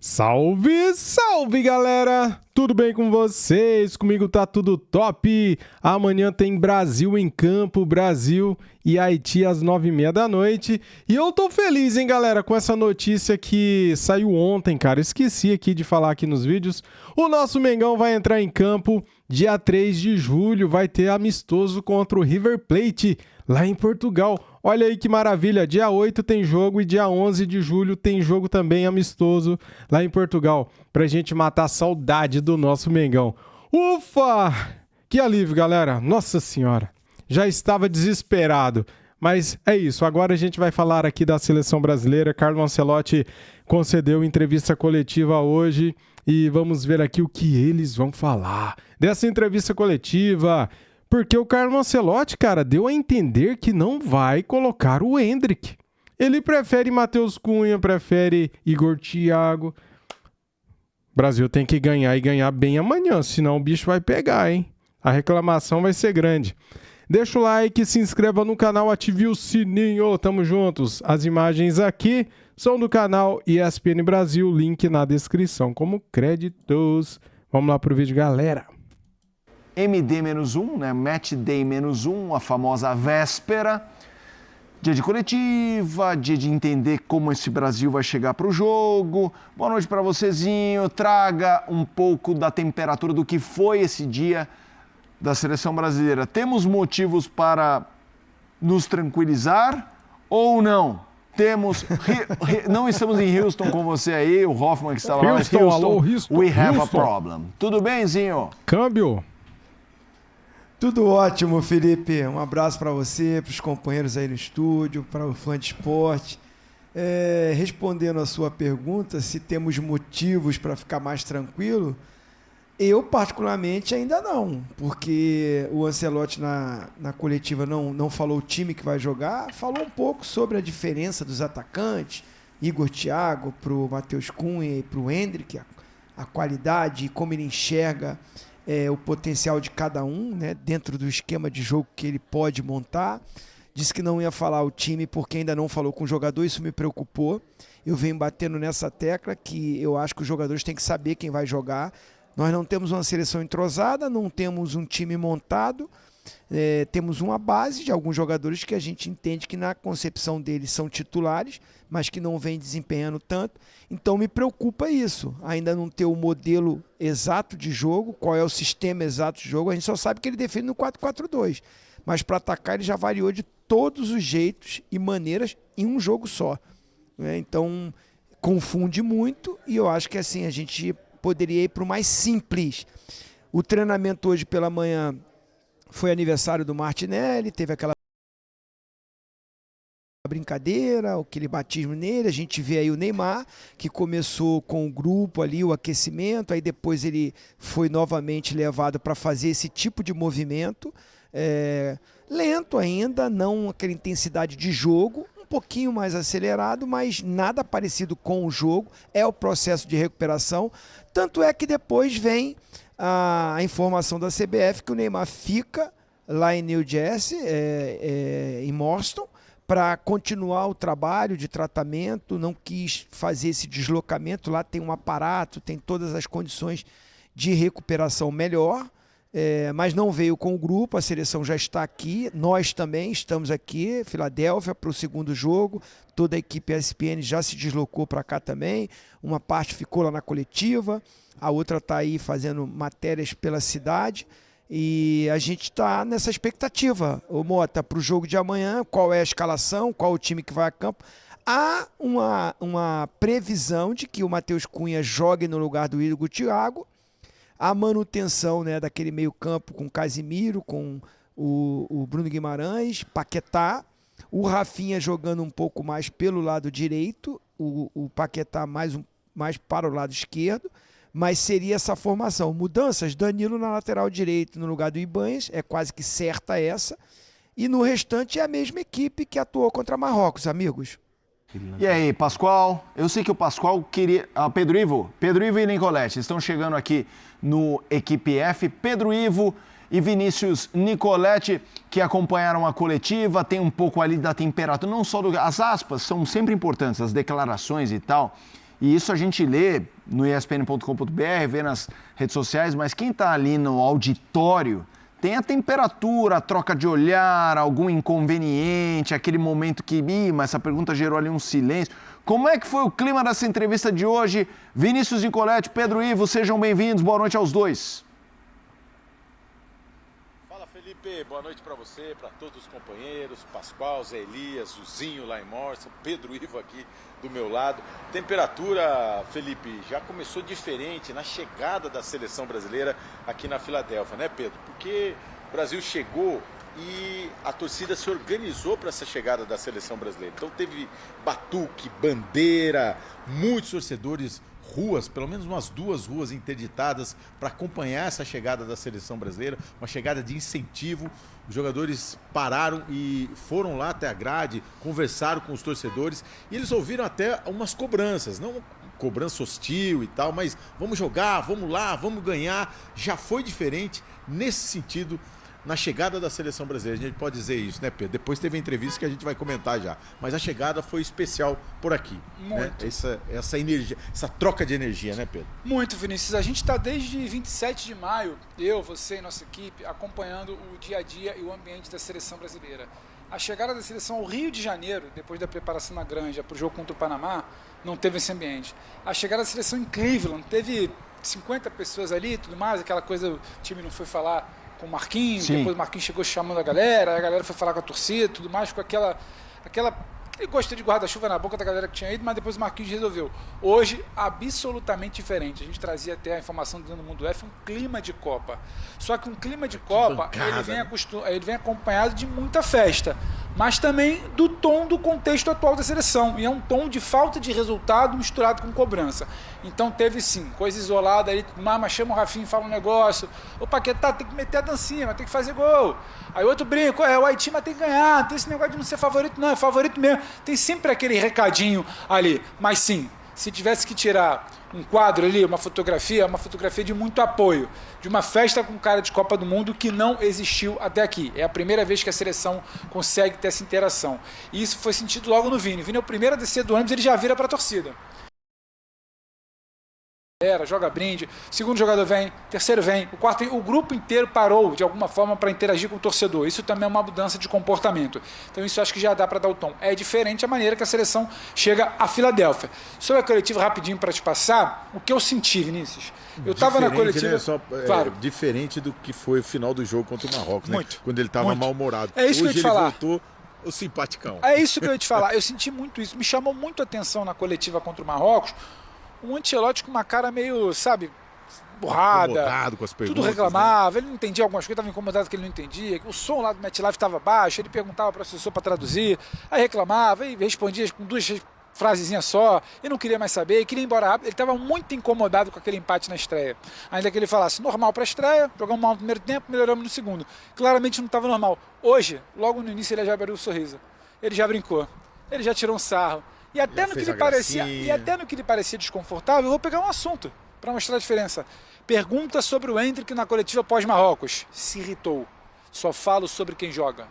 Salve, salve galera! Tudo bem com vocês? Comigo tá tudo top! Amanhã tem Brasil em campo, Brasil e Haiti às 9h30 da noite. E eu tô feliz, hein, galera, com essa notícia que saiu ontem, cara. Esqueci aqui de falar aqui nos vídeos. O nosso Mengão vai entrar em campo dia 3 de julho, vai ter amistoso contra o River Plate lá em Portugal. Olha aí que maravilha, dia 8 tem jogo e dia 11 de julho tem jogo também amistoso lá em Portugal, pra gente matar a saudade do nosso Mengão. Ufa! Que alívio, galera. Nossa senhora, já estava desesperado. Mas é isso, agora a gente vai falar aqui da seleção brasileira. Carlo Ancelotti concedeu entrevista coletiva hoje e vamos ver aqui o que eles vão falar dessa entrevista coletiva. Porque o Carlo Ancelotti, cara, deu a entender que não vai colocar o Endrick. Ele prefere Matheus Cunha, prefere Igor Thiago. O Brasil tem que ganhar e ganhar bem amanhã, senão o bicho vai pegar, hein? A reclamação vai ser grande. Deixa o like, se inscreva no canal, ative o sininho, tamo juntos. As imagens aqui são do canal ESPN Brasil, link na descrição como créditos. Vamos lá pro vídeo, galera. MD-1, né? Match Day -1, a famosa véspera, dia de coletiva, dia de entender como esse Brasil vai chegar para o jogo. Boa noite para vocêzinho, traga um pouco da temperatura do que foi esse dia da seleção brasileira. Temos motivos para nos tranquilizar ou não? Não estamos em Houston com você aí, o Hoffman que estava lá. Houston, alô, Houston. We have a problem. Tudo bem, Zinho? Câmbio. Tudo ótimo, Felipe. Um abraço para você, para os companheiros aí no estúdio, para o fã de esporte. Respondendo a sua pergunta, se temos motivos para ficar mais tranquilo, eu particularmente ainda não, porque o Ancelotti na coletiva não falou o time que vai jogar, falou um pouco sobre a diferença dos atacantes, Igor Thiago para o Matheus Cunha e para o Endrick, a qualidade e como ele enxerga o potencial de cada um, né, dentro do esquema de jogo que ele pode montar. Disse que não ia falar o time porque ainda não falou com o jogador, isso me preocupou. Eu venho batendo nessa tecla que eu acho que os jogadores têm que saber quem vai jogar. Nós não temos uma seleção entrosada, não temos um time montado, temos uma base de alguns jogadores que a gente entende que na concepção deles são titulares, mas que não vem desempenhando tanto. Então me preocupa isso, ainda não ter o modelo exato de jogo, qual é o sistema exato de jogo. A gente só sabe que ele defende no 4-4-2, mas para atacar ele já variou de todos os jeitos e maneiras em um jogo só, né? Então confunde muito e eu acho que assim a gente poderia ir para o mais simples. O treinamento hoje pela manhã foi aniversário do Martinelli, teve aquela brincadeira, aquele batismo nele. A gente vê aí o Neymar, que começou com o grupo ali, o aquecimento, aí depois ele foi novamente levado para fazer esse tipo de movimento, lento ainda, não aquela intensidade de jogo, um pouquinho mais acelerado, mas nada parecido com o jogo, é o processo de recuperação. Tanto é que depois vem a informação da CBF que o Neymar fica lá em New Jersey, em Boston, para continuar o trabalho de tratamento, não quis fazer esse deslocamento. Lá tem um aparato, tem todas as condições de recuperação melhor, mas não veio com o grupo. A seleção já está aqui, nós também estamos aqui, Filadélfia, para o segundo jogo. Toda a equipe ESPN já se deslocou para cá também, uma parte ficou lá na coletiva, a outra está aí fazendo matérias pela cidade. E a gente está nessa expectativa, ô Mota, para o jogo de amanhã, qual é a escalação, qual o time que vai a campo. Há uma previsão de que o Matheus Cunha jogue no lugar do Igor Thiago, a manutenção, né, daquele meio campo com Casimiro, com o Bruno Guimarães, Paquetá, o Rafinha jogando um pouco mais pelo lado direito, o Paquetá mais para o lado esquerdo. Mas seria essa formação. Mudanças, Danilo na lateral direito no lugar do Ibanez, é quase que certa essa. E no restante é a mesma equipe que atuou contra Marrocos, amigos. E aí, Pascoal? Eu sei que o Pascoal queria... Pedro Ivo e Nicolete estão chegando aqui no Equipe F. Pedro Ivo e Vinícius Nicolete, que acompanharam a coletiva, tem um pouco ali da temperatura, não só as aspas são sempre importantes, as declarações e tal. E isso a gente lê no espn.com.br, vê nas redes sociais, mas quem está ali no auditório tem a temperatura, a troca de olhar, algum inconveniente, aquele momento que, mas essa pergunta gerou ali um silêncio. Como é que foi o clima dessa entrevista de hoje? Vinícius Nicoletti, Pedro Ivo, sejam bem-vindos, boa noite aos dois. Fala, Felipe, boa noite para você, para todos os companheiros, Pascoal, Zé Elias, Zuzinho lá em Morsa, Pedro Ivo aqui do meu lado. Temperatura, Felipe, já começou diferente na chegada da seleção brasileira aqui na Filadélfia, né, Pedro? Porque o Brasil chegou e a torcida se organizou para essa chegada da seleção brasileira. Então teve batuque, bandeira, muitos torcedores, ruas, pelo menos umas 2 ruas interditadas para acompanhar essa chegada da seleção brasileira, uma chegada de incentivo. Os jogadores pararam e foram lá até a grade, conversaram com os torcedores e eles ouviram até umas cobranças, não cobrança hostil e tal, mas vamos jogar, vamos lá, vamos ganhar. Já foi diferente nesse sentido na chegada da seleção brasileira, a gente pode dizer isso, né, Pedro? Depois teve a entrevista que a gente vai comentar já, mas a chegada foi especial por aqui. Muito. Né? Essa energia, essa troca de energia, né, Pedro? Muito, Vinícius. A gente está desde 27 de maio, eu, você e nossa equipe, acompanhando o dia a dia e o ambiente da seleção brasileira. A chegada da seleção ao Rio de Janeiro, depois da preparação na Granja para o jogo contra o Panamá, não teve esse ambiente. A chegada da seleção em Cleveland, teve 50 pessoas ali e tudo mais, aquela coisa, o time não foi falar com o Marquinhos, Sim. Depois o Marquinhos chegou chamando a galera foi falar com a torcida, tudo mais, com aquele gosto de guarda-chuva na boca da galera que tinha ido, mas depois o Marquinhos resolveu. Hoje, absolutamente diferente. A gente trazia até a informação dentro do Mundo F, um clima de Copa. Só que um clima de Copa, ele vem acompanhado de muita festa, mas também do tom do contexto atual da seleção. E é um tom de falta de resultado misturado com cobrança. Então teve sim, coisa isolada ali, mas chama o Rafinha e fala um negócio. O Paquetá tem que meter a dancinha, mas tem que fazer gol. Aí outro brinco, o Haiti mas tem que ganhar, não tem esse negócio de não ser favorito, não, é favorito mesmo. Tem sempre aquele recadinho ali. Mas sim, se tivesse que tirar um quadro ali, uma fotografia de muito apoio, de uma festa com cara de Copa do Mundo que não existiu até aqui. É a primeira vez que a seleção consegue ter essa interação. E isso foi sentido logo no Vini. O Vini é o primeiro a descer do ônibus, ele já vira para a torcida. Joga brinde, segundo jogador vem, terceiro vem, o quarto vem, o grupo inteiro parou de alguma forma para interagir com o torcedor. Isso também é uma mudança de comportamento. Então isso acho que já dá para dar o tom. É diferente a maneira que a seleção chega a Filadélfia. Sobre a coletiva, rapidinho para te passar, o que eu senti, Vinícius? Eu estava na coletiva... Né? Claro. Diferente do que foi o final do jogo contra o Marrocos, né? Quando ele estava mal-humorado. É isso Hoje que eu ia te falar. Voltou o simpaticão. É isso que eu ia te falar. Eu senti muito isso. Me chamou muito a atenção na coletiva contra o Marrocos, um Ancelotti com uma cara meio, sabe, borrada, com as perguntas, tudo reclamava, né? Ele não entendia algumas coisas, estava incomodado que ele não entendia, o som lá do MetLife estava baixo, ele perguntava para o assessor para traduzir, aí reclamava, e respondia com 2 frasezinhas só, e não queria mais saber, queria ir embora rápido. Ele estava muito incomodado com aquele empate na estreia. Ainda que ele falasse, normal para a estreia, jogamos mal no primeiro tempo, melhoramos no segundo. Claramente não estava normal. Hoje, logo no início, ele já abriu o sorriso. Ele já brincou, ele já tirou um sarro. E até no que lhe parecia desconfortável, eu vou pegar um assunto para mostrar a diferença. Pergunta sobre o Endrick na coletiva pós-Marrocos. Se irritou. Só falo sobre quem joga.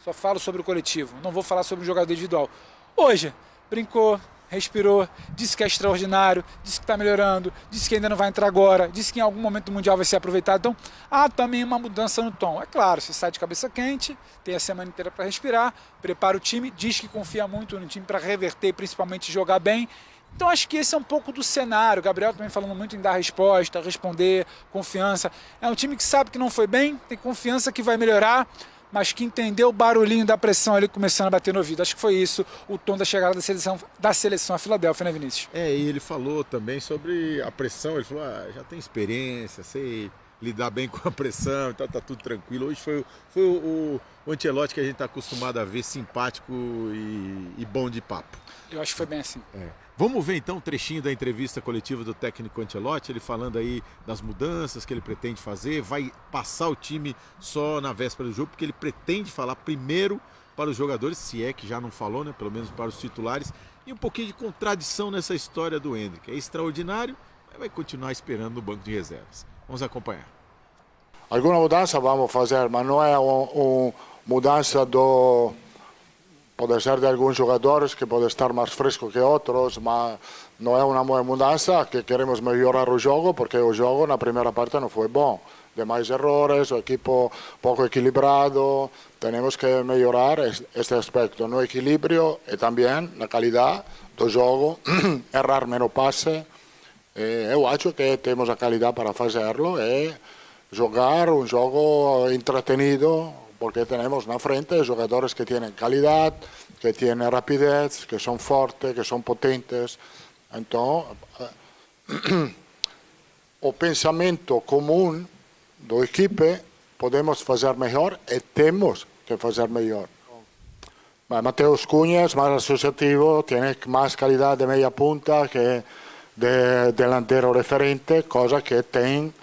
Só falo sobre o coletivo. Não vou falar sobre o jogador individual. Hoje, brincou, respirou, disse que é extraordinário, disse que está melhorando, disse que ainda não vai entrar agora, disse que em algum momento do Mundial vai ser aproveitado. Então, há também uma mudança no tom. É claro, você sai de cabeça quente, tem a semana inteira para respirar, prepara o time, diz que confia muito no time para reverter e principalmente jogar bem. Então acho que esse é um pouco do cenário. O Gabriel também falando muito em dar resposta, responder, confiança. É um time que sabe que não foi bem, tem confiança que vai melhorar, mas que entendeu o barulhinho da pressão ali começando a bater no ouvido. Acho que foi isso o tom da chegada da seleção a Filadélfia, né, Vinícius? E ele falou também sobre a pressão, ele falou, já tem experiência, sei lidar bem com a pressão, então tá tudo tranquilo. Hoje foi o Ancelotti que a gente está acostumado a ver, simpático e bom de papo. Eu acho que foi bem assim. Vamos ver então um trechinho da entrevista coletiva do técnico Ancelotti, ele falando aí das mudanças que ele pretende fazer, vai passar o time só na véspera do jogo, porque ele pretende falar primeiro para os jogadores, se é que já não falou, né, pelo menos para os titulares, e um pouquinho de contradição nessa história do Endrick. É extraordinário, mas vai continuar esperando no banco de reservas. Vamos acompanhar. Alguma mudança vamos fazer, mas não é uma mudança pode ser de alguns jogadores que pode estar mais fresco que outros, não é uma mudança que queremos melhorar o jogo, porque o jogo na primeira parte não foi bom. Demais errores, o equipo pouco equilibrado. Temos que melhorar este aspecto no equilíbrio e também na qualidade do jogo, errar menos passe. Eu acho que temos a qualidade para fazê-lo e jogar um jogo entretenido, porque temos na frente jogadores que têm qualidade, que têm rapidez, que são fortes, que são potentes. Então, o pensamento comum do equipe podemos fazer melhor e temos que fazer melhor. Mateus Cunha é mais associativo, tem mais qualidade de meia punta que de delantero referente, coisa que tem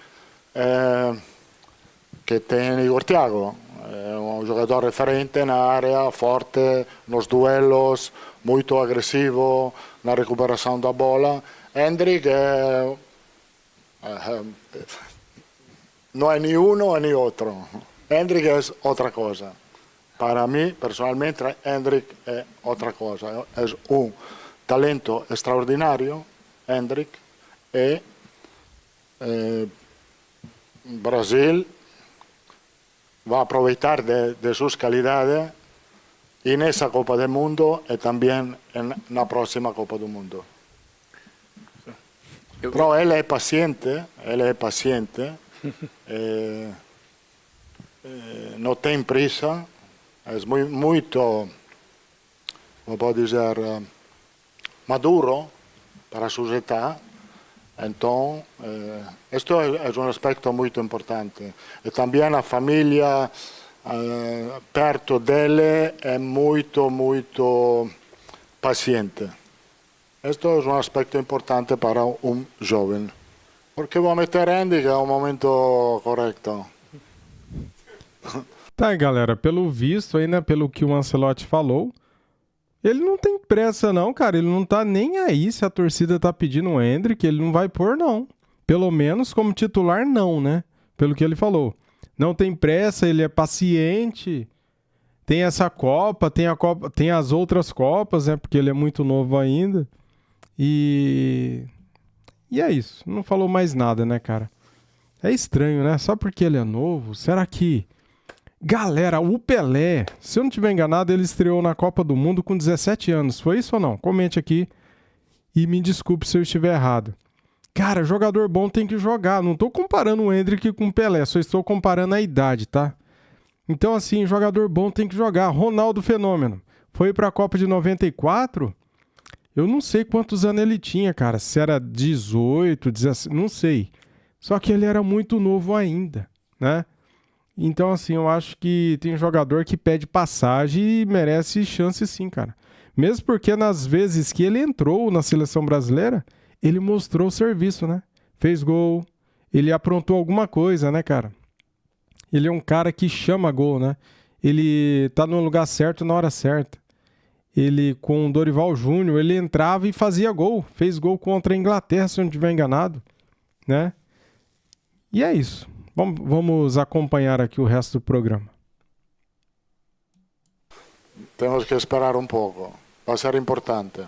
Igor Thiago. É um jogador referente na área, forte nos duelos, muito agressivo na recuperação da bola. Hendrik não é nem um nem outro. Hendrik é outra coisa. Para mim, personalmente, Hendrik é outra coisa. É um talento extraordinário, Hendrik, e Brasil vai aproveitar de suas qualidades e nessa Copa do Mundo e também na próxima Copa do Mundo. Però ele é paciente, não tem pressa, é muito, como pode dizer, maduro para a sua idade. Então, isto é um aspecto muito importante. E também a família perto dele é muito paciente. Isto é um aspecto importante para um jovem. Porque vou meter Andy, que é o momento correto. Tá, galera, pelo visto aí, né, pelo que o Ancelotti falou, ele não tem pressa não, cara, ele não tá nem aí se a torcida tá pedindo o Endrick, ele não vai pôr não. Pelo menos como titular não, né, pelo que ele falou. Não tem pressa, ele é paciente, tem essa Copa, tem as outras Copas, né, porque ele é muito novo ainda. E é isso, não falou mais nada, né, cara. É estranho, né, só porque ele é novo, será que... Galera, o Pelé, se eu não estiver enganado, ele estreou na Copa do Mundo com 17 anos. Foi isso ou não? Comente aqui e me desculpe se eu estiver errado. Cara, jogador bom tem que jogar. Não estou comparando o Endrick com o Pelé, só estou comparando a idade, tá? Então, assim, jogador bom tem que jogar. Ronaldo Fenômeno. Foi para a Copa de 94? Eu não sei quantos anos ele tinha, cara. Se era 18, 17, não sei. Só que ele era muito novo ainda, né? Então, assim, eu acho que tem jogador que pede passagem e merece chance sim, cara. Mesmo porque nas vezes que ele entrou na seleção brasileira, ele mostrou o serviço, né? Fez gol, ele aprontou alguma coisa, né, cara? Ele é um cara que chama gol, né? Ele tá no lugar certo na hora certa. Ele, com o Dorival Júnior, ele entrava e fazia gol. Fez gol contra a Inglaterra, se eu não estiver enganado, né? E é isso. Vamos acompanhar aqui o resto do programa. Temos que esperar um pouco. Vai ser importante.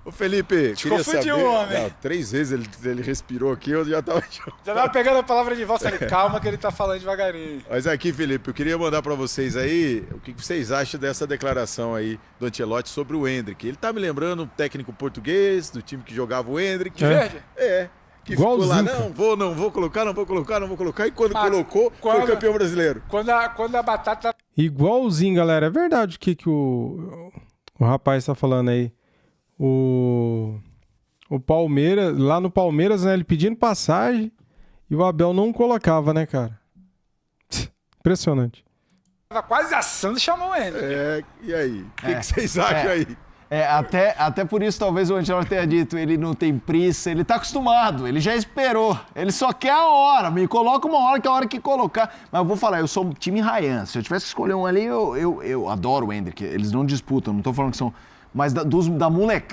Ô Felipe, Te queria confundiu, saber... homem. Não, 3 vezes ele respirou aqui, eu já tava... Já tava pegando a palavra de volta, falei, calma que ele tá falando devagarinho. Mas aqui, Felipe, eu queria mandar para vocês aí o que vocês acham dessa declaração aí do Ancelotti sobre o Endrick. Ele tá me lembrando um técnico português, do time que jogava o Endrick. De verde? É. Que Igualzinho, ficou lá, não vou colocar. E quando colocou, foi campeão brasileiro. Quando a batata... Igualzinho, galera. É verdade o que o rapaz tá falando aí. O Palmeiras, lá no Palmeiras, né, ele pedindo passagem e o Abel não colocava, né, cara? Impressionante. Tava quase assando e chamou ele. E aí? O que vocês acham aí? Até por isso talvez o Ancelotti tenha dito, ele não tem pressa, ele tá acostumado, ele já esperou, ele só quer a hora, me coloca uma hora que é a hora que colocar. Mas eu vou falar, eu sou um time Ryan, se eu tivesse que escolher um ali, eu adoro o Endrick, eles não disputam, não tô falando que são... Mas da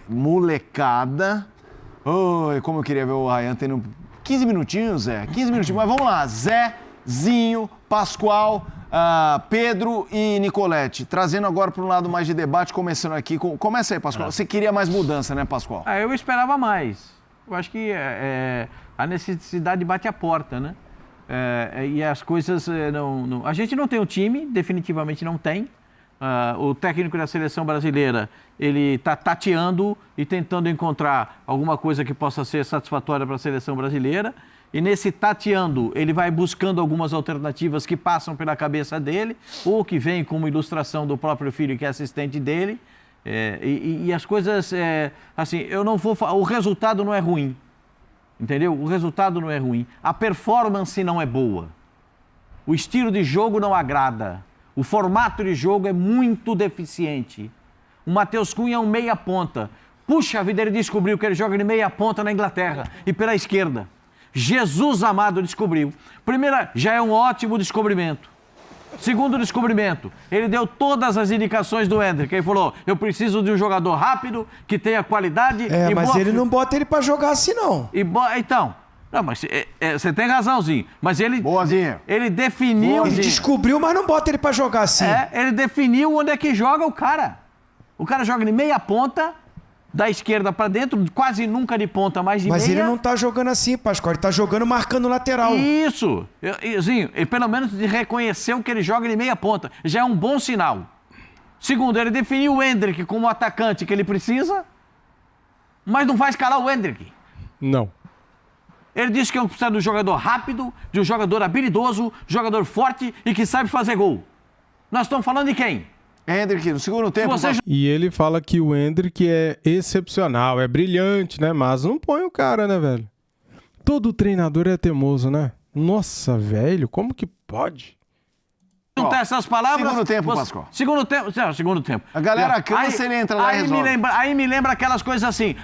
molecada, como eu queria ver o Ryan tendo 15 minutinhos, 15 minutinhos, mas vamos lá, Zezinho, Pascoal, Pedro e Nicolete, trazendo agora para um lado mais de debate, começando aqui. Começa aí, Pascoal. Você queria mais mudança, né, Pascoal? Eu esperava mais. Eu acho que a necessidade bate a porta, né? E as coisas não... A gente não tem um time, definitivamente não tem. O técnico da seleção brasileira, ele está tateando e tentando encontrar alguma coisa que possa ser satisfatória para a seleção brasileira. E nesse tateando, ele vai buscando algumas alternativas que passam pela cabeça dele, ou que vem como ilustração do próprio filho, que é assistente dele. E as coisas, assim, eu não vou... O resultado não é ruim, entendeu? O resultado não é ruim. A performance não é boa. O estilo de jogo não agrada. O formato de jogo é muito deficiente. O Matheus Cunha é um meia ponta. Puxa vida, ele descobriu que ele joga de meia ponta na Inglaterra e pela esquerda. Jesus amado descobriu. Primeiro, já é um ótimo descobrimento. Segundo descobrimento, ele deu todas as indicações do Endrick. Ele falou, eu preciso de um jogador rápido, que tenha qualidade... mas ele não bota ele pra jogar assim, não. Então... Não, mas você tem razãozinho. Mas ele... Boazinha. Ele definiu... Ele descobriu, mas não bota ele pra jogar assim. Ele definiu onde é que joga o cara. O cara joga de meia ponta, da esquerda pra dentro, quase nunca de ponta, mais de meia. Mas ele não tá jogando assim, Pascoal. Ele tá jogando marcando lateral. Isso. Ele pelo menos reconheceu que ele joga de meia ponta. Já é um bom sinal. Segundo, ele definiu o Endrick como atacante que ele precisa, mas não vai escalar o Endrick. Não. Ele disse que precisa de um jogador rápido, de um jogador habilidoso, jogador forte e que sabe fazer gol. Nós estamos falando de quem? Endrick, no segundo tempo... E ele fala que o Endrick é excepcional, é brilhante, né? Mas não põe o cara, né, velho? Todo treinador é teimoso, né? Nossa, velho, como que pode? Juntar essas palavras... Segundo tempo, Pascoal. Segundo tempo. A galera cansa, ele entra lá e resolve. Aí me lembra aquelas coisas assim.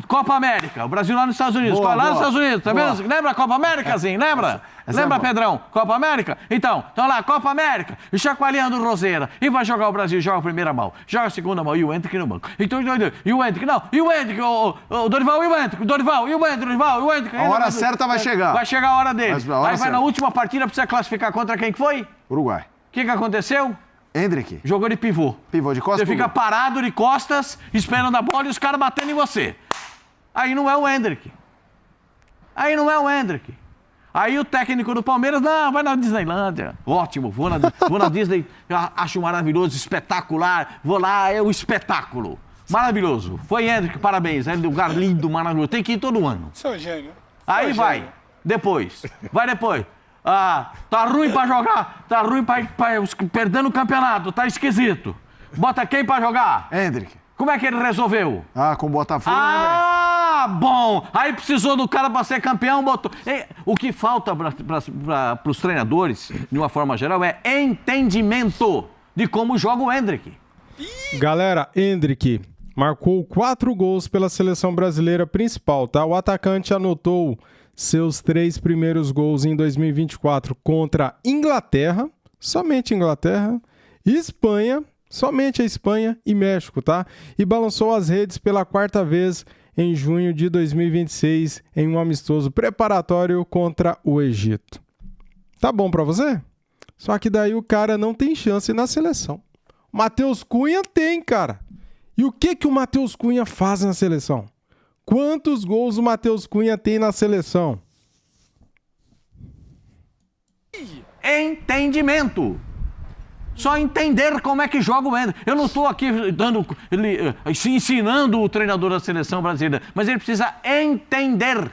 Copa América, o Brasil lá nos Estados Unidos. Boa, lá boa. nos Estados Unidos, tá vendo? Lembra a Copa América, assim? Lembra? Lembra, é boa. Pedrão? Copa América? Então lá, Copa América. E chacoalhando o Roseira. E vai jogar o Brasil, joga a primeira mão. Joga a segunda mão. E o Endrick no banco. Então, e o Endrick, não. E o Endrick, o Dorival, e o Endrick. O Dorival, e o Endrick. A hora certa vai chegar. Vai chegar a hora dele. Mas a hora Aí vai certa. na última partida, precisa classificar contra quem que foi? Uruguai. O que aconteceu? Endrick. Jogou de pivô. Pivô de costas. Você fica parado de costas, esperando a bola e os caras batendo em você. Aí não é o Endrick. Aí o técnico do Palmeiras, não, vai na Disneylândia. Ótimo, vou na Disney, acho maravilhoso, espetacular. Vou lá, é o espetáculo. Maravilhoso. Foi Endrick, parabéns. É um lugar lindo, maravilhoso. Tem que ir todo ano. Sou gênio. Aí vai. Depois. Tá ruim pra jogar. Tá ruim pra perdendo o campeonato. Tá esquisito. Bota quem pra jogar? Endrick. Como é que ele resolveu? Com o Botafogo. Bom. Aí precisou do cara pra ser campeão, botou. O que falta pros treinadores, de uma forma geral, é entendimento de como joga o Endrick. Galera, Endrick marcou 4 gols pela seleção brasileira principal, tá? O atacante anotou seus 3 primeiros gols em 2024 contra Inglaterra, somente Inglaterra, Espanha, somente a Espanha e México, tá? E balançou as redes pela 4ª vez em junho de 2026 em um amistoso preparatório contra o Egito. Tá bom pra você? Só que daí o cara não tem chance na seleção. O Matheus Cunha tem, cara. E o que o Matheus Cunha faz na seleção? Quantos gols o Matheus Cunha tem na seleção? Entendimento. Só entender como é que joga o Endrick. Eu não estou aqui ensinando o treinador da seleção brasileira, mas ele precisa entender.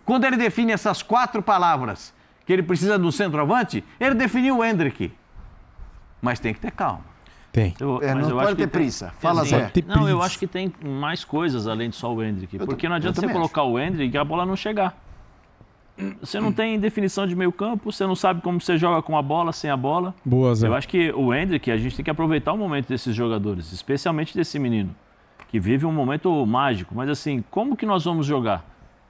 Quando ele define essas 4 palavras, que ele precisa do centroavante, ele definiu o Endrick. Mas tem que ter calma. Tem. Não pode ter pressa. Fala, Zé. Não, eu acho que tem mais coisas além de só o Endrick. Porque não adianta você colocar o Endrick e a bola não chegar. Você não tem definição de meio campo, você não sabe como você joga com a bola, sem a bola. Boa, Zé. Eu acho que o Endrick, a gente tem que aproveitar o momento desses jogadores, especialmente desse menino, que vive um momento mágico. Mas assim, como que nós vamos jogar?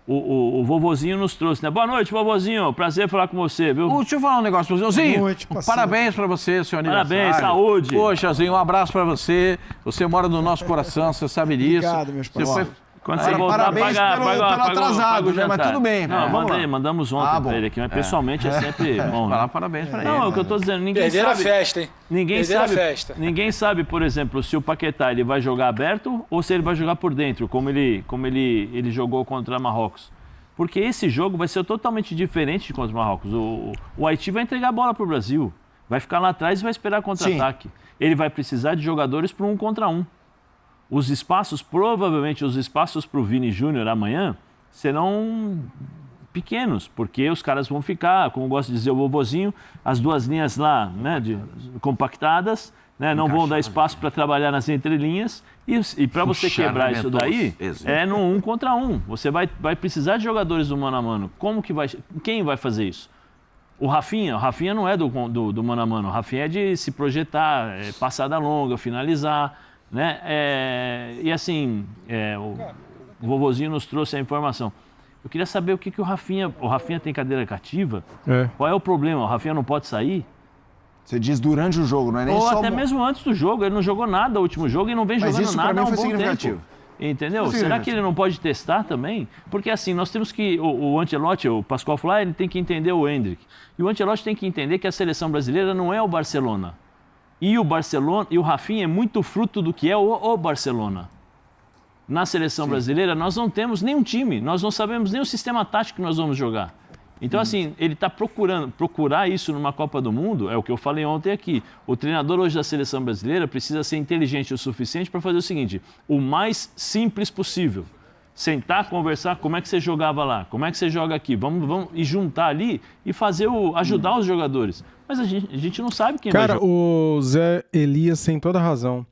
O vovozinho nos trouxe, né? Boa noite, vovozinho. Prazer falar com você, viu? Deixa eu falar um negócio pra você. Zinho, Boa noite, parceiro. parabéns pra você, seu aniversário. Parabéns, saúde. Poxa, Zinho, um abraço pra você. Você mora no nosso coração, você sabe disso. Obrigado, meus parceiros. Quando você voltar, parabéns pelo atrasado, né? Mas tudo bem. Não, mandamos ontem pra ele aqui, mas pessoalmente é sempre bom. Falar parabéns pra ele. Não, é o que eu tô dizendo, ninguém Perderam sabe. a festa, hein? Ninguém sabe, por exemplo, se o Paquetá ele vai jogar aberto ou se ele vai jogar por dentro, como ele jogou contra Marrocos. Porque esse jogo vai ser totalmente diferente de contra o Marrocos. O Haiti vai entregar a bola pro Brasil, vai ficar lá atrás e vai esperar contra-ataque. Ele vai precisar de jogadores para 1 contra 1. Os espaços, provavelmente os espaços para o Vini Júnior amanhã serão pequenos, porque os caras vão ficar, como gosta de dizer o vovozinho, as duas linhas lá, né, compactadas, né, não vão dar espaço para trabalhar nas entrelinhas e para você quebrar isso daí, é no 1 contra 1. Você vai precisar de jogadores do mano a mano. Quem vai fazer isso? O Rafinha não é do mano a mano. O Rafinha é de se projetar, passada longa, finalizar, né? E assim, o vovozinho nos trouxe a informação. Eu queria saber o que o Rafinha tem cadeira cativa? Qual é o problema? O Rafinha não pode sair? Você diz durante o jogo, não é nem só... Ou até mesmo antes do jogo. Ele não jogou nada no último jogo e não vem jogando nada há um bom tempo. Entendeu? Será que ele não pode testar também? Porque assim, nós temos que... O Ancelotti, o Pascoal falou, ele tem que entender o Endrick. E o Ancelotti tem que entender que a seleção brasileira não é o Barcelona. E o Rafinha é muito fruto do que é o Barcelona. Na seleção brasileira, nós não temos nenhum time, nós não sabemos nem o sistema tático que nós vamos jogar. Então, assim, ele está procurar isso numa Copa do Mundo, é o que eu falei ontem aqui. O treinador hoje da seleção brasileira precisa ser inteligente o suficiente para fazer o seguinte, o mais simples possível. Sentar, conversar, como é que você jogava lá, como é que você joga aqui, vamos e juntar ali e ajudar os jogadores. Mas a gente não sabe quem vai jogar. Cara, o Zé Elias tem toda a razão.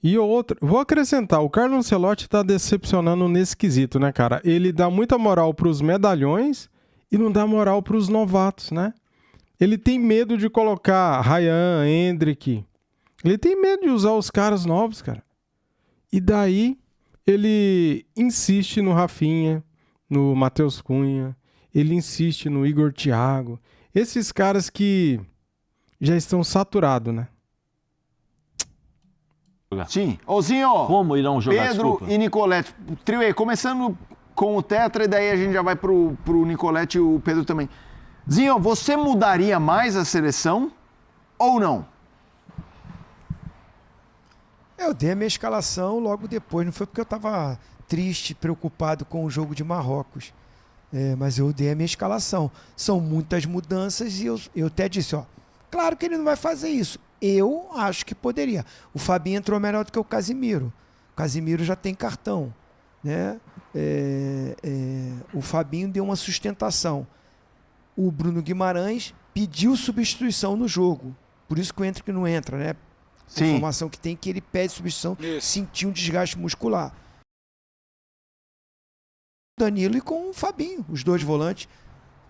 E outra, vou acrescentar, o Carlo Ancelotti tá decepcionando nesse quesito, né, cara? Ele dá muita moral pros medalhões e não dá moral pros novatos, né? Ele tem medo de colocar Ryan, Endrick. Ele tem medo de usar os caras novos, cara. E daí ele insiste no Rafinha, no Matheus Cunha, ele insiste no Igor Thiago. Esses caras que já estão saturados, né? Sim. Ozinho, como irão jogar? Pedro Desculpa. e Nicolete. Trio aí, começando com o Tetra e daí a gente já vai pro Nicolete e o Pedro também. Zinho, você mudaria mais a seleção ou não? Eu dei a minha escalação logo depois, não foi porque eu estava triste, preocupado com o jogo de Marrocos. Mas eu dei a minha escalação. São muitas mudanças e eu até disse, claro que ele não vai fazer isso. Eu acho que poderia. O Fabinho entrou melhor do que o Casimiro. O Casimiro já tem cartão, né? O Fabinho deu uma sustentação. O Bruno Guimarães pediu substituição no jogo. Por isso que o Endrick não entra, né? A informação que tem que ele pede substituição, sentiu um desgaste muscular. Danilo e com o Fabinho, os dois volantes.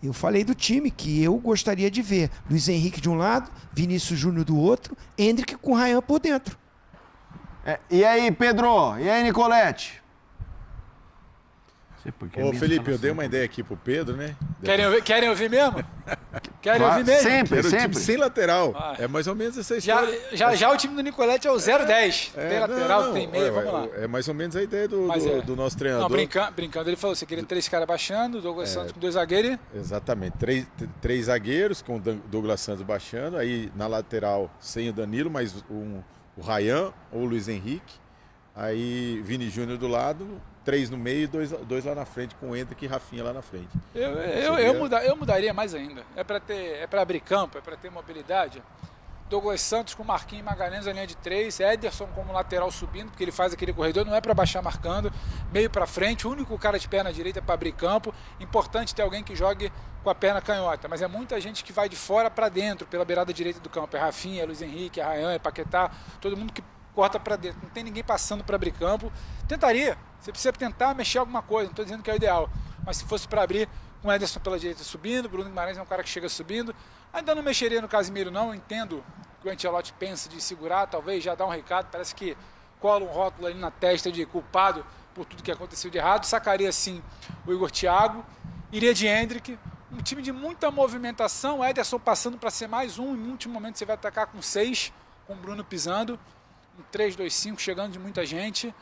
Eu falei do time que eu gostaria de ver. Luiz Henrique de um lado, Vinícius Júnior do outro, Endrick com Ryan por dentro. E aí, Pedro? E aí, Nicolete? Ô, Felipe, eu dei uma ideia aqui pro Pedro, né? Querem ouvir mesmo? Querem ouvir mesmo? Sempre. Time sem lateral. É mais ou menos essa história. Já o time do Nicolete é o 0-10. Tem lateral, tem meia, vamos lá. É mais ou menos a ideia do nosso treinador. Não, brincando, ele falou, você queria 3 caras baixando, Douglas Santos com 2 zagueiros. Exatamente, três zagueiros com o Douglas Santos baixando, aí na lateral sem o Danilo, mas o Ryan ou o Luiz Henrique, aí Vini Júnior do lado, 3 no meio e dois lá na frente, com o Endrick e Rafinha lá na frente. Eu mudaria mais ainda. É para abrir campo, é para ter mobilidade. Douglas Santos com Marquinhos e Magalhães na linha de 3, Ederson como lateral subindo, porque ele faz aquele corredor, não é para baixar marcando, meio para frente, o único cara de perna direita para abrir campo. Importante ter alguém que jogue com a perna canhota, mas é muita gente que vai de fora para dentro, pela beirada direita do campo. É Rafinha, é Luiz Henrique, é Ryan, é Paquetá, todo mundo que corta para dentro, não tem ninguém passando para abrir campo. Tentaria, você precisa tentar mexer alguma coisa, não estou dizendo que é o ideal, mas se fosse para abrir, com o Ederson pela direita subindo, Bruno Guimarães é um cara que chega subindo, ainda não mexeria no Casimiro não, eu entendo que o Ancelotti pensa de segurar, talvez já dar um recado, parece que cola um rótulo ali na testa de culpado por tudo que aconteceu de errado, sacaria sim o Igor Thiago, iria de Endrick, um time de muita movimentação, Ederson passando para ser mais um, em último momento você vai atacar com 6, com o Bruno pisando, um 3-2-5 chegando de muita gente.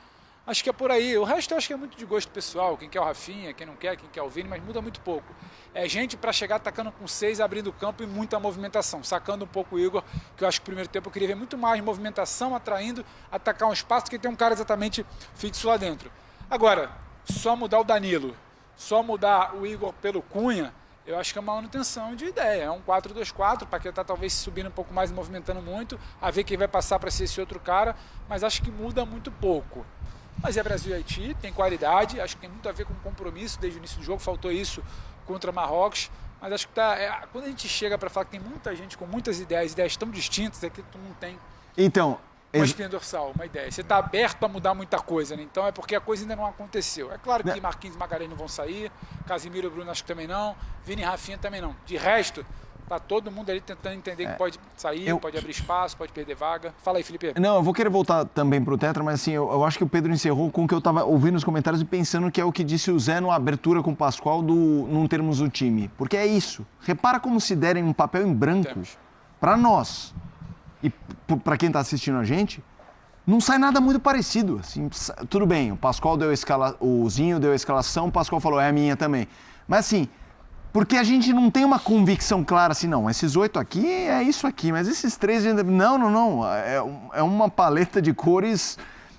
Acho que é por aí. O resto eu acho que é muito de gosto pessoal. Quem quer o Rafinha, quem não quer, quem quer o Vini, mas muda muito pouco. É gente para chegar atacando com 6, abrindo o campo e muita movimentação. Sacando um pouco o Igor, que eu acho que no primeiro tempo eu queria ver muito mais movimentação, atraindo, atacar um espaço, que tem um cara exatamente fixo lá dentro. Agora, só mudar o Danilo, só mudar o Igor pelo Cunha, eu acho que é uma manutenção de ideia. É um 4-2-4, Paquetá talvez subindo um pouco mais, movimentando muito, a ver quem vai passar para ser esse outro cara, mas acho que muda muito pouco. Mas é Brasil e Haiti, tem qualidade, acho que tem muito a ver com compromisso desde o início do jogo, faltou isso contra Marrocos, mas acho que quando a gente chega para falar que tem muita gente com muitas ideias tão distintas, é que tu não tem uma espinha dorsal, uma ideia. Você está aberto a mudar muita coisa, né? Então é porque a coisa ainda não aconteceu. É claro que Marquinhos e Magalhães não vão sair, Casimiro e Bruno acho que também não, Vini e Rafinha também não. De resto, tá todo mundo ali tentando entender que pode sair, pode abrir espaço, pode perder vaga. Fala aí, Felipe. Não, eu vou querer voltar também pro Tetra, mas assim, eu acho que o Pedro encerrou com o que eu estava ouvindo nos comentários e pensando que é o que disse o Zé na abertura com o Pascoal do não termos o time. Porque é isso. Repara como se derem um papel em branco para nós e para quem está assistindo a gente, não sai nada muito parecido. Assim, tudo bem, o Pascoal deu o Zinho deu a escalação, o Pascoal falou, é a minha também. Mas assim, porque a gente não tem uma convicção clara assim, não, esses 8 aqui é isso aqui, mas esses 3 ainda... Não. É uma paleta de cores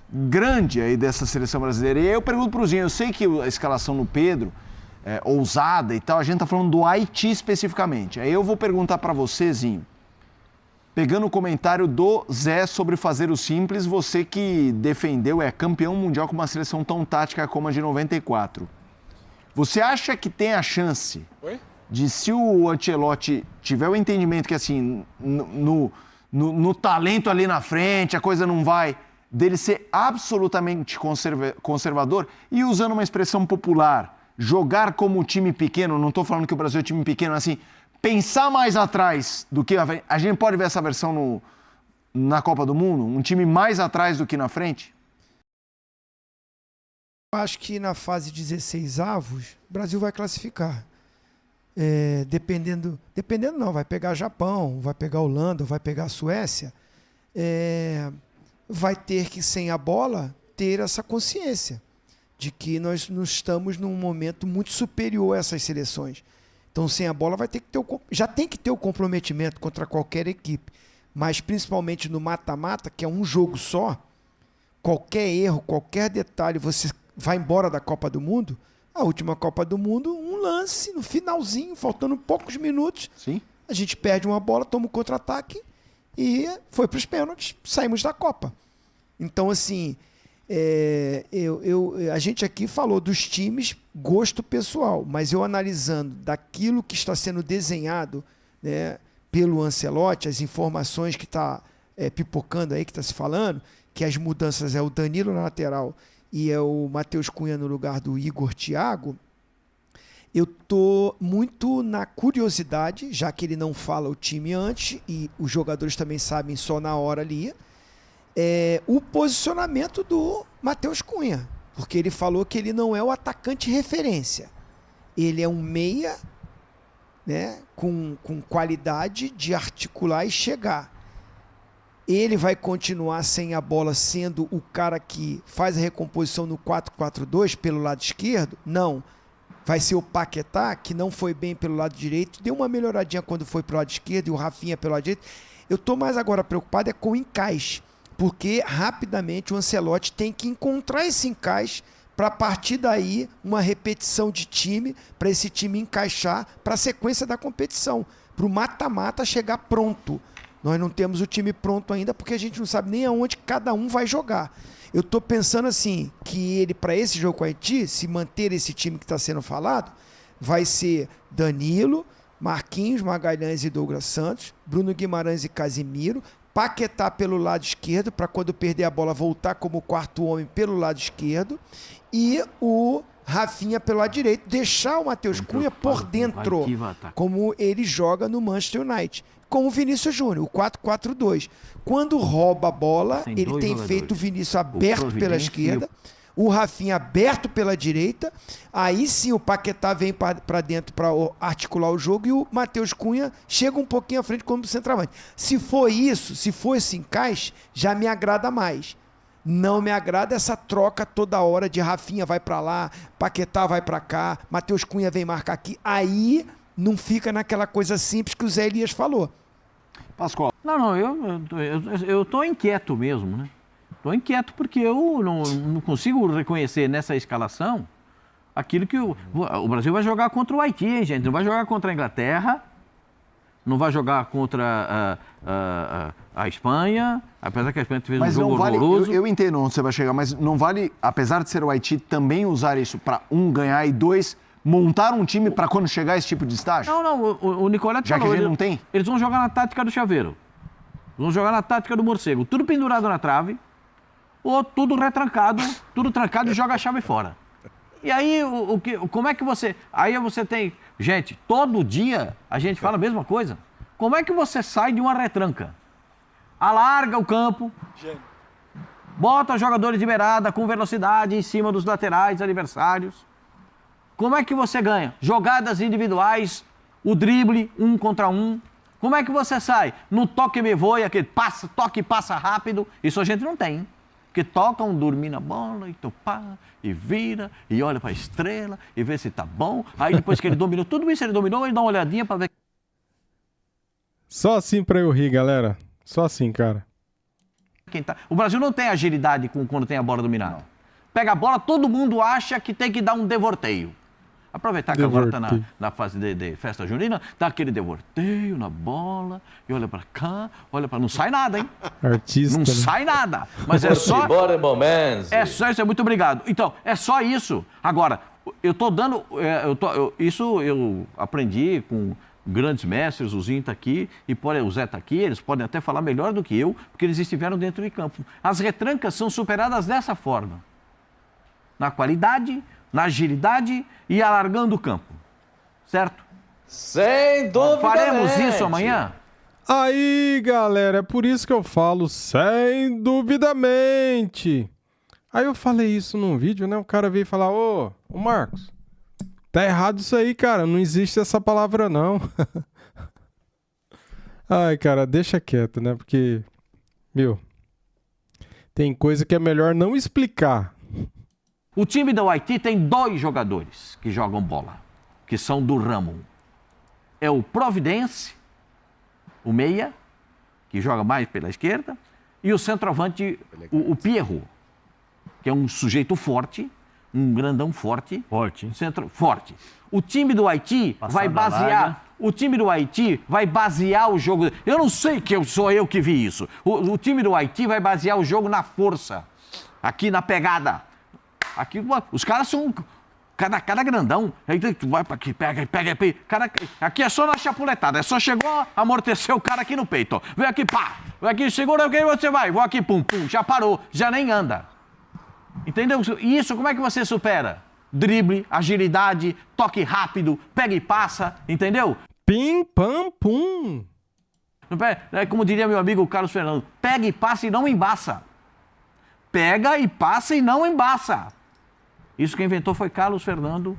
grande aí dessa seleção brasileira. E aí eu pergunto pro Zinho, eu sei que a escalação no Pedro é ousada e tal, a gente tá falando do Haiti especificamente. Aí eu vou perguntar para você, Zinho, pegando o comentário do Zé sobre fazer o simples, você que defendeu, é campeão mundial com uma seleção tão tática como a de 94. Você acha que tem a chance de, se o Ancelotti tiver o entendimento que, assim, no talento ali na frente, a coisa não vai, dele ser absolutamente conservador e, usando uma expressão popular, jogar como time pequeno, não estou falando que o Brasil é time pequeno, assim, pensar mais atrás do que a gente pode ver essa versão na Copa do Mundo? Um time mais atrás do que na frente? Acho que na fase 16 avos, o Brasil vai classificar. Dependendo não, vai pegar Japão, vai pegar Holanda, vai pegar Suécia. Vai ter que, sem a bola, ter essa consciência de que nós estamos num momento muito superior a essas seleções. Então, sem a bola, já tem que ter o comprometimento contra qualquer equipe. Mas, principalmente no mata-mata, que é um jogo só, qualquer erro, qualquer detalhe, você vai embora da Copa do Mundo. A última Copa do Mundo, um lance no finalzinho, faltando poucos minutos. Sim. A gente perde uma bola, toma um contra-ataque e foi para os pênaltis, saímos da Copa. Então, assim, a gente aqui falou dos times, gosto pessoal, mas eu analisando daquilo que está sendo desenhado, né, pelo Ancelotti, as informações que está pipocando aí, que está se falando, que as mudanças é o Danilo na lateral e é o Matheus Cunha no lugar do Igor Thiago, eu estou muito na curiosidade, já que ele não fala o time antes e os jogadores também sabem só na hora ali, o posicionamento do Matheus Cunha, porque ele falou que ele não é o atacante referência, ele é um meia, né, com qualidade de articular e chegar. Ele vai continuar sem a bola sendo o cara que faz a recomposição no 4-4-2 pelo lado esquerdo? Não. Vai ser o Paquetá, que não foi bem pelo lado direito, deu uma melhoradinha quando foi pelo lado esquerdo e o Rafinha pelo lado direito. Eu estou mais agora preocupado com o encaixe, porque rapidamente o Ancelotti tem que encontrar esse encaixe para, a partir daí, uma repetição de time, para esse time encaixar para a sequência da competição, para o mata-mata chegar pronto. Nós não temos o time pronto ainda porque a gente não sabe nem aonde cada um vai jogar. Eu estou pensando assim, que ele, para esse jogo com o Haiti, se manter esse time que está sendo falado, vai ser Danilo, Marquinhos, Magalhães e Douglas Santos, Bruno Guimarães e Casimiro, Paquetá pelo lado esquerdo, para quando perder a bola voltar como quarto homem pelo lado esquerdo, e o Rafinha pelo lado direito, deixar o Matheus Cunha por dentro, como ele joga no Manchester United, com o Vinícius Júnior, o 4-4-2. Quando rouba a bola, ele tem feito o Vinícius aberto pela esquerda, o Rafinha aberto pela direita, aí sim o Paquetá vem para dentro para articular o jogo e o Matheus Cunha chega um pouquinho à frente como centroavante. Se for isso, se for esse encaixe, já me agrada mais. Não me agrada essa troca toda hora de Rafinha vai para lá, Paquetá vai para cá, Matheus Cunha vem marcar aqui. Aí não fica naquela coisa simples que o Zé Elias falou. Pascoal. Não, eu tô inquieto mesmo, né? Tô inquieto porque eu não consigo reconhecer nessa escalação aquilo que o Brasil vai jogar contra o Haiti, hein, gente? Não vai jogar contra a Inglaterra, não vai jogar contra a Espanha, apesar que a Espanha fez um jogo horroroso. Eu entendo onde você vai chegar, mas não vale, apesar de ser o Haiti, também usar isso para, ganhar e dois, montar um time para quando chegar esse tipo de estágio? Não, o Nicoletti já falou, que a gente não tem? Eles vão jogar na tática do chaveiro, vão jogar na tática do morcego, tudo pendurado na trave, ou tudo retrancado, tudo trancado e joga a chave fora. E aí, como é que você... Aí você tem... Gente, todo dia a gente fala a mesma coisa. Como é que você sai de uma retranca? Alarga o campo, bota os jogadores de beirada com velocidade em cima dos laterais adversários. Como é que você ganha? Jogadas individuais, o drible, 1 contra 1. Como é que você sai? No toque me voe, aquele toque e passa rápido. Isso a gente não tem. Que tocam, dormir na bola, e topar, e vira, e olha para a estrela, e vê se tá bom. Aí depois que ele dominou tudo isso, ele dá uma olhadinha para ver. Só assim para eu rir, galera. Só assim, cara. Quem tá... O Brasil não tem agilidade quando tem a bola dominada. Não. Pega a bola, todo mundo acha que tem que dar um devorteio. Aproveitar que agora está na fase de festa junina, dá aquele devorteio na bola, e olha para cá, olha para... Não sai nada, hein? Artista. Não sai nada. Mas é só... É só isso, muito obrigado. Então, é só isso. Agora, eu estou dando... Isso eu aprendi com grandes mestres, o Zinho está aqui, e o Zé está aqui, eles podem até falar melhor do que eu, porque eles estiveram dentro de campo. As retrancas são superadas dessa forma. Na qualidade, na agilidade e alargando o campo. Certo? Sem dúvida. Faremos isso amanhã? Aí, galera, é por isso que eu falo sem duvidamente. Aí eu falei isso num vídeo, né? O cara veio falar, ô Marcos, tá errado isso aí, cara. Não existe essa palavra, não. Ai, cara, deixa quieto, né? Porque, tem coisa que é melhor não explicar. O time do Haiti tem 2 jogadores que jogam bola, que são do ramo. É o Providence, o meia, que joga mais pela esquerda, e o centroavante, o Pierrot, que é um sujeito forte, um grandão forte. Forte. Forte. O time do Haiti vai basear... O time do Haiti vai basear o jogo... Eu não sei que sou eu que vi isso. O time do Haiti vai basear o jogo na força, aqui na pegada. Aqui, os caras são cada grandão. Aí vai para aqui, pega. Aqui é só na chapuletada. É só chegou, amorteceu o cara aqui no peito. Ó. Vem aqui, pá. Vem aqui, segura aqui, você vai. Vou aqui, pum, já parou. Já nem anda. Entendeu? Isso, como é que você supera? Drible, agilidade, toque rápido, pega e passa. Entendeu? Pim, pam, pum. Como diria meu amigo Carlos Fernando, pega e passa e não embaça. Pega e passa e não embaça. Isso que inventou foi Carlos Fernando,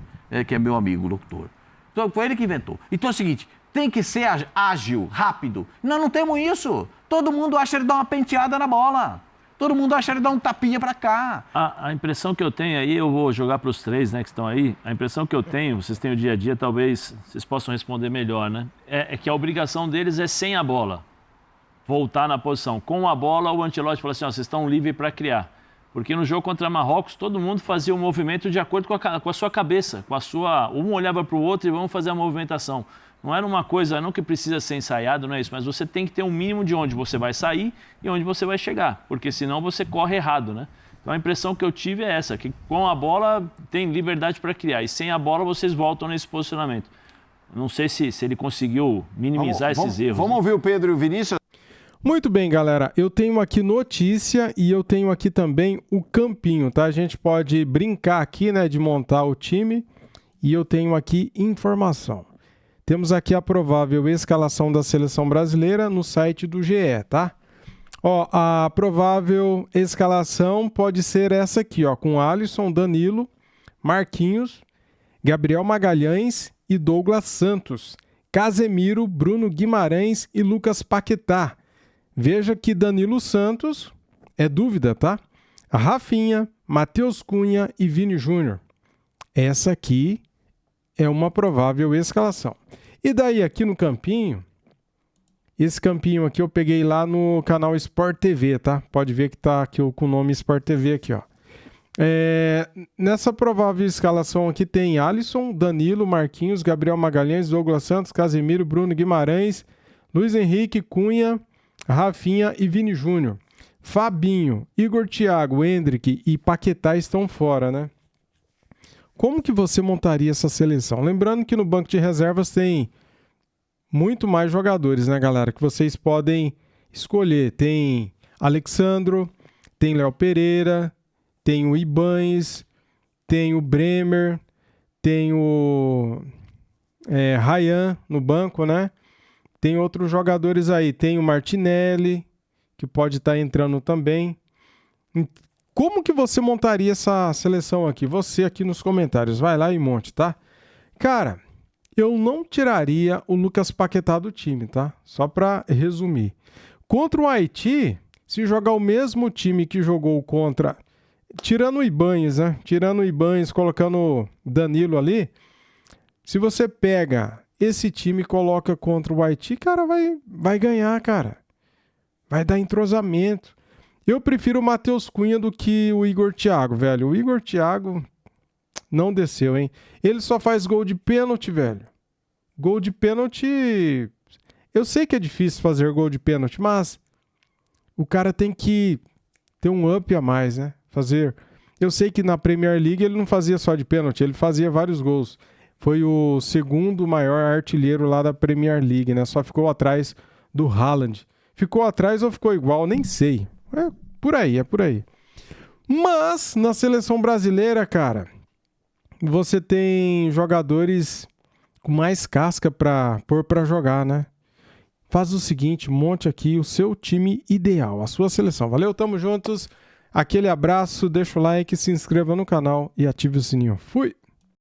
que é meu amigo, locutor. Então, foi ele que inventou. Então é o seguinte, tem que ser ágil, rápido. Nós não temos isso. Todo mundo acha ele dar uma penteada na bola. Todo mundo acha ele dar um tapinha para cá. A impressão que eu tenho aí, eu vou jogar para os 3, né, que estão aí. A impressão que eu tenho, vocês têm o dia a dia, talvez vocês possam responder melhor, né? É que a obrigação deles é sem a bola. Voltar na posição. Com a bola, o Ancelotti falou assim, vocês estão livres para criar. Porque no jogo contra Marrocos, todo mundo fazia o movimento de acordo com a sua cabeça, com a sua... Um olhava para o outro e vamos fazer a movimentação. Não era uma coisa, não que precisa ser ensaiado, não é isso, mas você tem que ter um mínimo de onde você vai sair e onde você vai chegar, porque senão você corre errado, né? Então a impressão que eu tive é essa, que com a bola tem liberdade para criar e sem a bola vocês voltam nesse posicionamento. Não sei se ele conseguiu minimizar esses erros. Vamos ouvir o Pedro e o Vinícius? Muito bem, galera. Eu tenho aqui notícia e eu tenho aqui também o campinho, tá? A gente pode brincar aqui, né, de montar o time e eu tenho aqui informação. Temos aqui a provável escalação da seleção brasileira no site do GE, tá? Ó, a provável escalação pode ser essa aqui, ó, com Alisson, Danilo, Marquinhos, Gabriel Magalhães e Douglas Santos, Casemiro, Bruno Guimarães e Lucas Paquetá. Veja que Danilo Santos é dúvida, tá? Rafinha, Matheus Cunha e Vini Júnior. Essa aqui é uma provável escalação. E daí aqui no campinho, esse campinho aqui eu peguei lá no canal Sport TV, tá? Pode ver que tá aqui com o nome Sport TV aqui, ó. Nessa provável escalação aqui tem Alisson, Danilo, Marquinhos, Gabriel Magalhães, Douglas Santos, Casemiro, Bruno Guimarães, Luiz Henrique, Cunha, Rafinha e Vini Júnior. Fabinho, Igor Thiago, Endrick e Paquetá estão fora, né? Como que você montaria essa seleção? Lembrando que no banco de reservas tem muito mais jogadores, né, galera? Que vocês podem escolher. Tem Alexandro, tem Léo Pereira, tem o Ibañez, tem o Bremer, tem o Ryan no banco, né? Tem outros jogadores aí. Tem o Martinelli, que pode estar entrando também. Como que você montaria essa seleção aqui? Você aqui nos comentários. Vai lá e monte, tá? Cara, eu não tiraria o Lucas Paquetá do time, tá? Só para resumir. Contra o Haiti, se jogar o mesmo time que jogou contra... Tirando o Ibañez, né? Tirando o Ibañez, colocando o Danilo ali. Se você pega esse time e coloca contra o Haiti, cara, vai ganhar, cara. Vai dar entrosamento. Eu prefiro o Matheus Cunha do que o Igor Thiago, velho. O Igor Thiago não desceu, hein? Ele só faz gol de pênalti, velho. Gol de pênalti... Eu sei que é difícil fazer gol de pênalti, mas o cara tem que ter um up a mais, né? Eu sei que na Premier League ele não fazia só de pênalti, ele fazia vários gols. Foi o segundo maior artilheiro lá da Premier League, né? Só ficou atrás do Haaland. Ficou atrás ou ficou igual? Nem sei. É por aí. Mas, na seleção brasileira, cara, você tem jogadores com mais casca pra pôr pra jogar, né? Faz o seguinte, monte aqui o seu time ideal, a sua seleção. Valeu, tamo juntos. Aquele abraço, deixa o like, se inscreva no canal e ative o sininho. Fui!